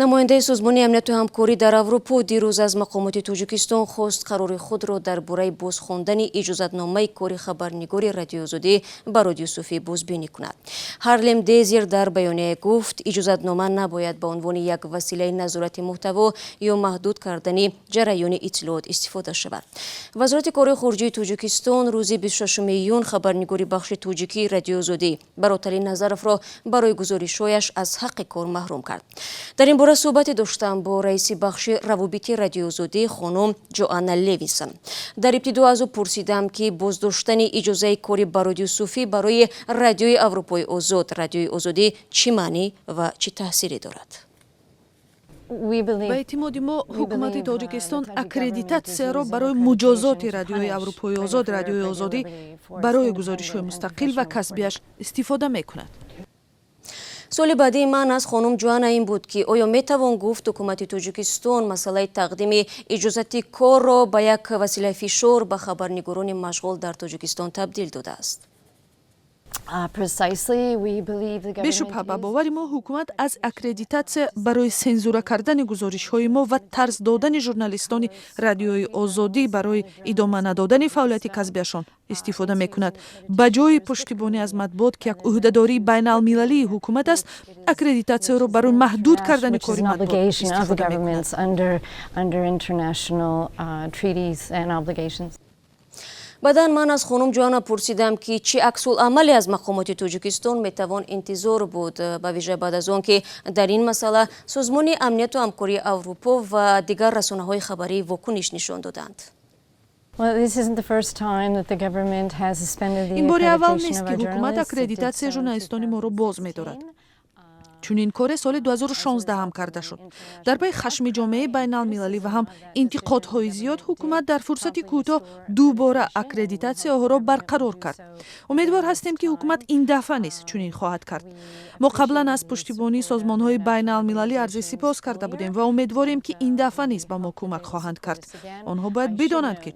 намояндаи созмони амнияту ҳамкорӣ дар Аврупо дирӯз аз мақомоти Тоҷикистон хост қарори худро дар бораи бозхондани иҷозатномаи кори хабарнигори радиоозодӣ Барод Юсуфӣ бозбинӣ кунад. Ҳарлем Дезир дар баёние гуфт, иҷозатнома набояд ба унвони як василаи назорати муҳтаво ё маҳдуд кардани ҷараёни иттилоот истифода шавад. Вазорати кори хориҷии Тоҷикистон рӯзи 26 июн хабарнигори бахши тоҷикии радиоозодӣ Баротали Назаровро барои гузоришҳояш аз ҳаққи кор маҳрум кард. дар ин бора суҳбате доштам бо раиси бахши равобити радиоозодӣ хонум Джоанна Левисон. дар ибтидо аз ӯ пурсидам ки боздоштани иҷозаи кори Барод Юсуфӣ барои радиои Аврупои озод, радиои озодӣ чӣ маънӣ ва чӣ таъсире дорад? ба эътимоди мо ҳукумати Тоҷикистон аккредитатсияро барои муҷозоти радиои Аврупои озод, радиои озодӣ барои гузоришҳои мустақил ва касбияш истифода мекунад. суоли баъдии ман аз хонум Джоанна ин буд ки оё метавон гуфт ҳукумати Тоҷикистон масъалаи тақдими иҷозати корро ба як василаи фишор ба хабарнигорони машғул дар Тоҷикистон табдил додааст? бешубҳа ба бовари мо ҳукумат аз аккредитатсия барои сензура кардани гузоришҳои мо ва тарс додани журналистони радиои озодӣ барои идома надодани фаъолияти касбиашон истифода мекунад. ба ҷои пуштибонӣ аз матбуот ки як ӯҳдадории байналмилалии ҳукумат аст, аккредитатсияро барои маҳдуд кардани кори матбуот истифода мекунад. баъдан ман аз хонум Джоанна пурсидам ки чӣ аксулъамале аз мақомоти Тоҷикистон метавон интизор буд, ба виҷа баъд аз он ки дар ин масъала созмони амнияту ҳамкории Аврупо ва дигар расонаҳои хабарӣ вокуниш нишон доданд. ин бори аввал нест ки ҳукумат аккредитатсияи журналистони моро боз медорад. чунин коре соли 2016 ҳам карда шуд. дар пайи хашми ҷомеаи байналмилалӣ ва ҳам интиқодҳои зиёд ҳукумат дар фурсати кӯтоҳ дубора аккредитатсияҳоро барқарор кард. умедвор ҳастем ки ҳукумат ин дафъа низ чунин хоҳад кард. мо қаблан аз пуштибонии созмонҳои байналмилалӣ арзи сипос карда будем ва умедворем ки ин дафъа низ ба мо кӯмак хоҳанд кард. онҳо бояд бидонанд ки